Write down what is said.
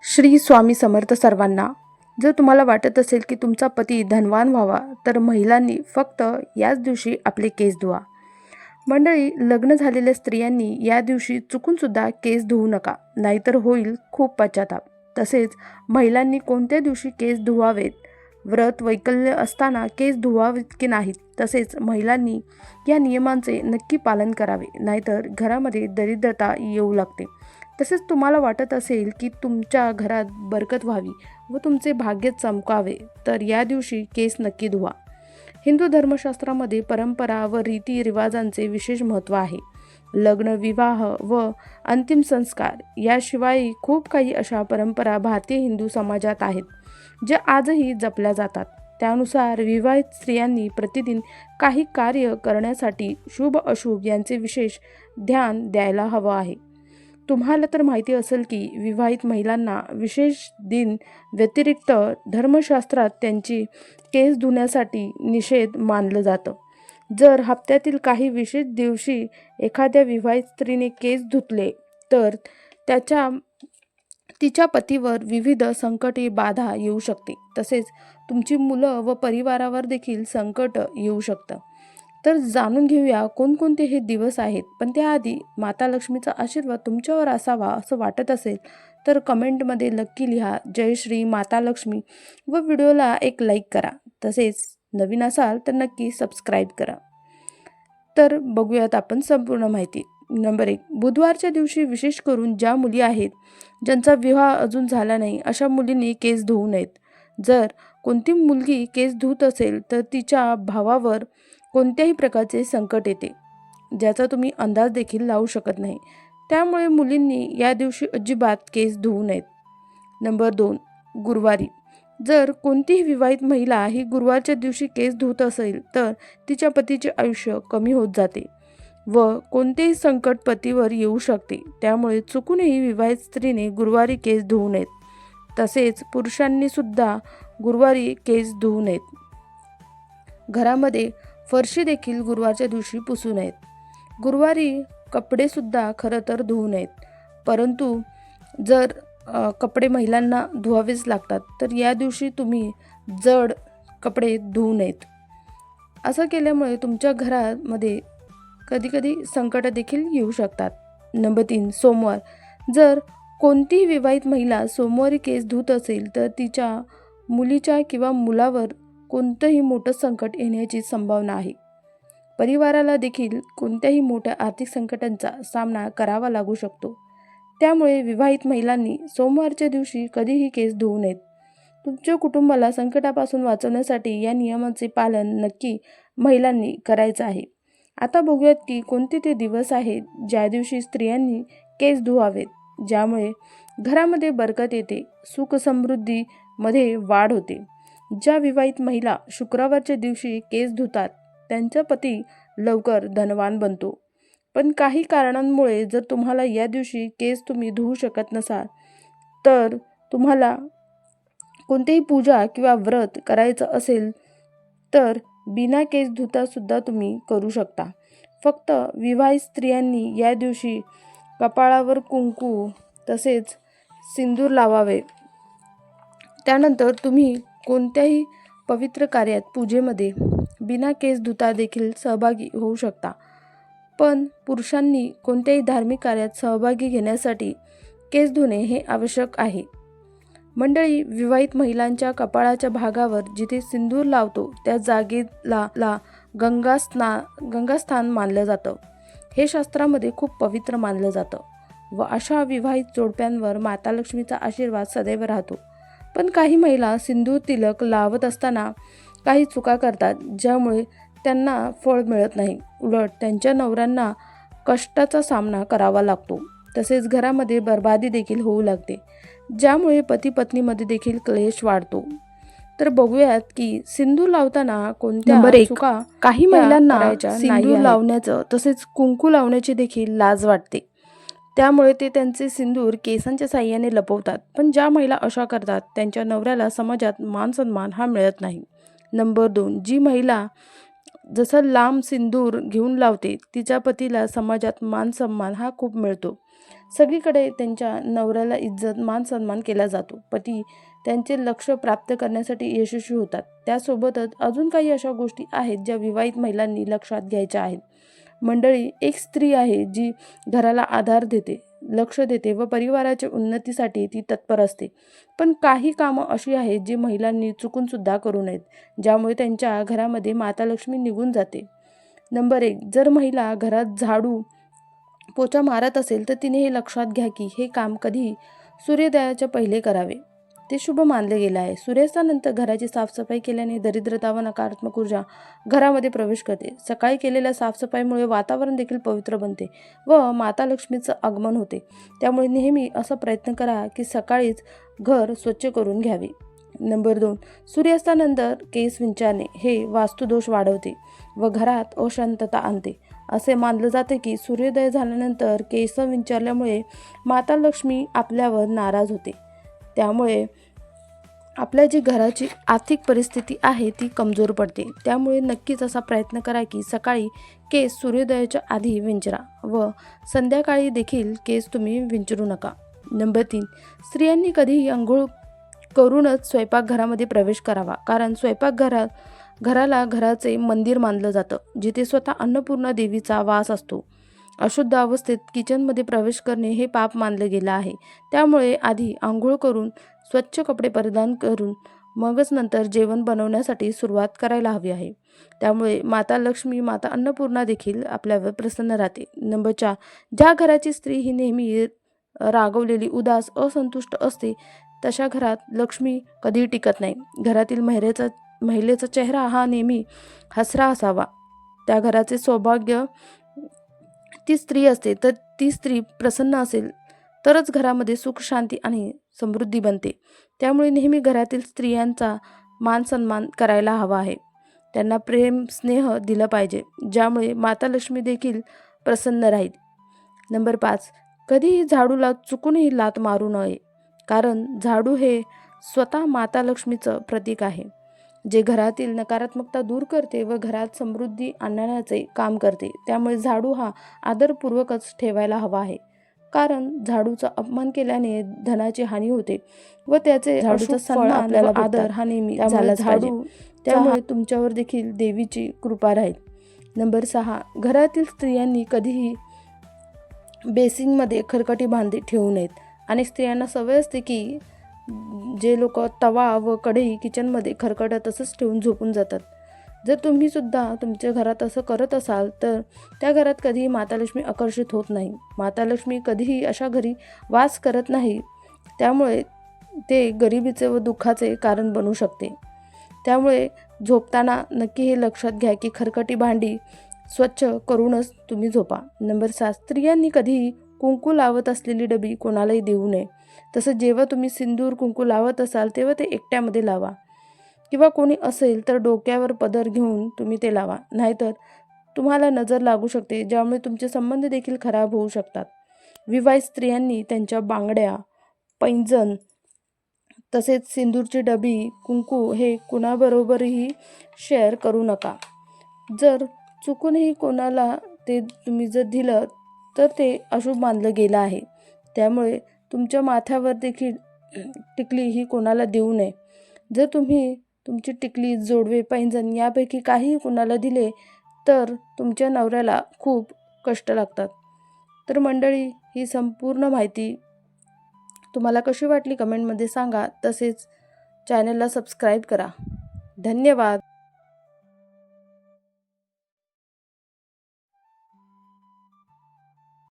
श्री स्वामी समर्थ सर्वांना. जर तुम्हाला वाटत असेल की तुमचा पती धनवान व्हावा तर महिलांनी फक्त याच दिवशी आपले केस धुवा. मंडळी, लग्न झालेल्या स्त्रियांनी या दिवशी चुकूनसुद्धा केस धुवू नका, नाहीतर होईल खूप पश्चाताप. तसेच महिलांनी कोणत्या दिवशी केस धुवावेत, व्रत वैकल्य असताना केस धुवावेत की नाहीत, तसेच महिलांनी या नियमांचे नक्की पालन करावे, नाहीतर घरामध्ये दरिद्रता येऊ लागते. तसेच तुम्हाला वाटत असेल की तुमच्या घरात बरकत व्हावी व तुमचे भाग्य चमकावे तर या दिवशी केस नक्की धुवा. हिंदू धर्मशास्त्रामध्ये परंपरा व रीतिरिवाजांचे विशेष महत्त्व आहे. लग्न, विवाह व अंतिम संस्कार याशिवाय खूप काही अशा परंपरा भारतीय हिंदू समाजात आहेत, ज्या आजही जपल्या जातात. त्यानुसार विवाहित स्त्रियांनी प्रतिदिन काही कार्य करण्यासाठी शुभ अशुभ यांचे विशेष ध्यान द्यायला हवं आहे. तुम्हाला तर माहिती असेल की विवाहित महिलांना विशेष दिन व्यतिरिक्त धर्मशास्त्रात त्यांची केस धुण्यासाठी निषेध मानलं जातं. जर हप्त्यातील काही विशेष दिवशी एखाद्या विवाहित स्त्रीने केस धुतले तर तिच्या पतीवर विविध संकटे बाधा येऊ शकते. तसेच तुमची मुलं व परिवारावर देखील संकट येऊ शकतं. तर जाणून घेऊया कोणकोणते हे दिवस आहेत. पण त्याआधी माता लक्ष्मीचा आशीर्वाद तुमच्यावर असावा असं वाटत असेल तर कमेंटमध्ये नक्की लिहा जय श्री माता लक्ष्मी व व्हिडिओला एक लाईक करा. तसेच नवीन असाल तर नक्की सबस्क्राईब करा. तर बघूयात आपण संपूर्ण माहिती. नंबर 1, बुधवारच्या दिवशी विशेष करून ज्या मुली आहेत ज्यांचा विवाह अजून झाला नाही अशा मुलींनी केस धुवू नयेत. जर कोणती मुलगी केस धुत असेल तर तिच्या भावावर कोणत्याही प्रकारचे संकट येते, ज्याचा तुम्ही अंदाज देखील लावू शकत नाही. त्यामुळे मुलींनी या दिवशी अजिबात केस धुवू नयेत. नंबर 2, गुरुवारी जर कोणतीही विवाहित महिला ही गुरुवारच्या दिवशी केस धुत असेल तर तिच्या पतीचे आयुष्य कमी होत जाते व कोणतेही संकट पतीवर येऊ शकते. त्यामुळे चुकूनही विवाहित स्त्रीने गुरुवारी केस धुवू नयेत. तसेच पुरुषांनी सुद्धा गुरुवारी केस धुवू नयेत. घरामध्ये फरशी देखील गुरुवारच्या दिवशी पुसू नयेत. गुरुवारी कपडे सुद्धा खरं तर धुवू नयेत. परंतु जर कपडे महिलांना धुवावेच लागतात तर या दिवशी तुम्ही जड कपडे धुवू नयेत. असं केल्यामुळे तुमच्या घरामध्ये कधीकधी संकट देखील येऊ शकतात. नंबर 3, सोमवार जर कोणतीही विवाहित महिला सोमवारी केस धुत असेल तर तिच्या मुलीच्या किंवा मुलावर कोणतंही मोठं संकट येण्याची संभावना आहे. परिवाराला देखील कोणत्याही मोठ्या आर्थिक संकटांचा सामना करावा लागू शकतो. त्यामुळे विवाहित महिलांनी सोमवारच्या दिवशी कधीही केस धुवू नयेत. तुमच्या कुटुंबाला संकटापासून वाचवण्यासाठी या नियमांचे पालन नक्की महिलांनी करायचं आहे. आता बघूयात की कोणते ते दिवस आहेत ज्या दिवशी स्त्रियांनी केस धुवावेत, ज्यामुळे घरामध्ये बरकत येते, सुख समृद्धीमध्ये वाढ होते. ज्या विवाहित महिला शुक्रवारच्या दिवशी केस धुतात त्यांचा पती लवकर धनवान बनतो. पण काही कारणांमुळे जर तुम्हाला या दिवशी केस तुम्ही धुवू शकत नसाल तर तुम्हाला कोणतीही पूजा किंवा व्रत करायचं असेल तर बिना केस धुता सुद्धा तुम्ही करू शकता. फक्त विवाहित स्त्रियांनी या दिवशी कपाळावर कुंकू तसेच सिंदूर लावावे. त्यानंतर तुम्ही कोणत्याही पवित्र कार्यात, पूजेमध्ये बिना केस धुता देखील सहभागी होऊ शकता. पण पुरुषांनी कोणत्याही धार्मिक कार्यात सहभागी घेण्यासाठी केस धुणे हे आवश्यक आहे. मंडळी, विवाहित महिलांच्या कपाळाच्या भागावर जिथे सिंदूर लावतो त्या जागेला गंगास्थान मानलं जातं. हे शास्त्रामध्ये खूप पवित्र मानलं जातं व अशा विवाहित जोडप्यांवर माता लक्ष्मीचा आशीर्वाद सदैव राहतो. पण काही महिला सिंदूर तिलक लावत असताना काही चुका करतात, ज्यामुळे त्यांना फळ मिळत नाही. उलट त्यांच्या नवऱ्यांना कष्टाचा सामना करावा लागतो. तसेच घरामध्ये बरबादी देखील होऊ लागते, ज्यामुळे पती पत्नीमध्ये देखील क्लेश वाढतो. तर बघूयात की सिंदूर लावताना कोणत्या चुका काही महिलांना सिंदूर लावण्याचं तसेच कुंकू लावण्याची देखील लाज वाटते. त्यामुळे ते त्यांचे सिंदूर केसांच्या साह्याने लपवतात. पण ज्या महिला अशा करतात त्यांच्या नवऱ्याला समाजात मान सन्मान हा मिळत नाही. नंबर 2, जी महिला जसं लांब सिंदूर घेऊन लावते तिच्या पतीला समाजात मान सन्मान हा खूप मिळतो. सगळीकडे त्यांच्या नवऱ्याला इज्जत मान सन्मान केला जातो. पती त्यांचे लक्ष्य प्राप्त करण्यासाठी यशस्वी होतात. त्यासोबतच अजून काही अशा गोष्टी आहेत ज्या विवाहित महिलांनी लक्षात घ्यायच्या आहेत. मंडळी, एक स्त्री आहे जी घराला आधार देते, लक्ष देते व परिवाराच्या उन्नतीसाठी ती तत्पर असते. पण काही कामं अशी आहेत जी महिलांनी चुकून सुद्धा करू नयेत, ज्यामुळे त्यांच्या घरामध्ये माता लक्ष्मी निघून जाते. नंबर 1, जर महिला घरात झाडू पोछा मारत असेल तर तिने हे लक्षात घ्या की हे काम कधी सूर्योदयाच्या पहिले करावे. ते शुभ मानले गेले आहे. सूर्यास्तानंतर घराची साफसफाई केल्याने दरिद्रता व नकारात्मक ऊर्जा घरामध्ये प्रवेश करते. सकाळी केलेल्या साफसफाईमुळे वातावरण देखील पवित्र बनते व माता लक्ष्मीचं आगमन होते. त्यामुळे नेहमी असा प्रयत्न करा की सकाळीच घर स्वच्छ करून घ्यावे. नंबर 2, सूर्यास्तानंतर केस विंचरणे हे वास्तुदोष वाढवते व घरात अशांतता आणते. असे मानलं जाते की सूर्योदय झाल्यानंतर केस विंचरल्यामुळे माता लक्ष्मी आपल्यावर नाराज होते. त्यामुळे आपल्या जी घराची आर्थिक परिस्थिती आहे ती कमजोर पडते. त्यामुळे नक्कीच असा प्रयत्न करा की सकाळी केस सूर्योदयाच्या आधी विंचरा व संध्याकाळी देखील केस तुम्ही विंचरू नका. नंबर 3, स्त्रियांनी कधीही अंघोळ करूनच स्वयंपाकघरामध्ये प्रवेश करावा, कारण घराला घराचे मंदिर मानलं जातं, जिथे स्वतः अन्नपूर्णा देवीचा वास असतो. अशुद्ध अवस्थेत किचनमध्ये प्रवेश करणे हे पाप मानलं गेलं आहे. त्यामुळे आधी आंघोळ करून स्वच्छ कपडे परिधान करून मगच नंतर जेवण बनवण्यासाठी सुरुवात करायला हवी आहे. त्यामुळे माता लक्ष्मी, माता अन्नपूर्णा देखील आपल्यावर प्रसन्न राहते. नंबर 4, ज्या घराची स्त्री ही नेहमी रागवलेली, उदास, असंतुष्ट असते तशा घरात लक्ष्मी कधीही टिकत नाही. घरातील महिलेचा चेहरा हा नेहमी हसरा असावा. त्या घराचे सौभाग्य ती स्त्री असते. तर ती स्त्री प्रसन्न असेल तरच घरामध्ये सुख, शांती आणि समृद्धी बनते. त्यामुळे नेहमी घरातील स्त्रियांचा मान सन्मान करायला हवा आहे. त्यांना प्रेम, स्नेह दिलं पाहिजे, ज्यामुळे माता लक्ष्मी देखील प्रसन्न राहील. नंबर 5, कधीही झाडूला चुकूनही लाथ मारू नये, कारण झाडू हे स्वतः माता लक्ष्मीचं प्रतीक आहे, जे घरातील नकारात्मकता दूर करते व घरात समृद्धी आणण्याचे काम करते. त्यामुळे झाडू हा आदरपूर्वकच ठेवायला हवा आहे, कारण झाडूचा अपमान केल्याने धनाची हानी होते व त्याचे झाडूचा सन्मान आपल्याला आदर हा नेहमी झालाच पाहिजे. त्यामुळे तुमच्यावर देखील देवीची कृपा राहील. नंबर 6, घरातील स्त्रियांनी कधीही बेसिनमध्ये खरकटी भांडी ठेवू नयेत. अनेक स्त्रियांना सवय असते की जे लोक तवा व कढई किचनमध्ये खरकटं तसंच ठेवून झोपून जातात. जर तुम्ही सुद्धा तुमच्या घरात असं करत असाल तर त्या घरात कधीही माता लक्ष्मी आकर्षित होत नाही. माता लक्ष्मी कधीही अशा घरी वास करत नाही. त्यामुळे ते गरिबीचे व दुःखाचे कारण बनू शकते. त्यामुळे झोपताना नक्की हे लक्षात घ्या की खरकटी भांडी स्वच्छ करूनच तुम्ही झोपा. नंबर 7, स्त्रियांनी कधीही कुंकू लावत असलेली डबी कोणालाही देऊ नये. तसंच जेव्हा तुम्ही सिंदूर कुंकू लावत असाल तेव्हा ते एकट्यामध्ये लावा, किंवा कोणी असेल तर डोक्यावर पदर घेऊन तुम्ही ते लावा, नाहीतर तुम्हाला नजर लागू शकते, ज्यामुळे तुमचे संबंध देखील खराब होऊ शकतात. विवाहित स्त्रियांनी त्यांच्या बांगड्या, पैंजण तसेच सिंदूरची डबी, कुंकू हे कुणाबरोबरही शेअर करू नका. जर चुकूनही कोणाला ते तुम्ही जर दिलं तर ते अशुभ मानलं गेलं आहे. त्यामुळे तुमच्या माथ्यावर देखील टिकली ही कोणाला देऊ नये. जर तुम्ही तुमची टिकली, जोडवे, पैंजण यापैकी काही कोणाला दिले तर तुमच्या नवऱ्याला खूप कष्ट लागतात. तर मंडळी, ही संपूर्ण माहिती तुम्हाला कशी वाटली कमेंटमध्ये सांगा. तसेच चॅनलला सबस्क्राईब करा. धन्यवाद.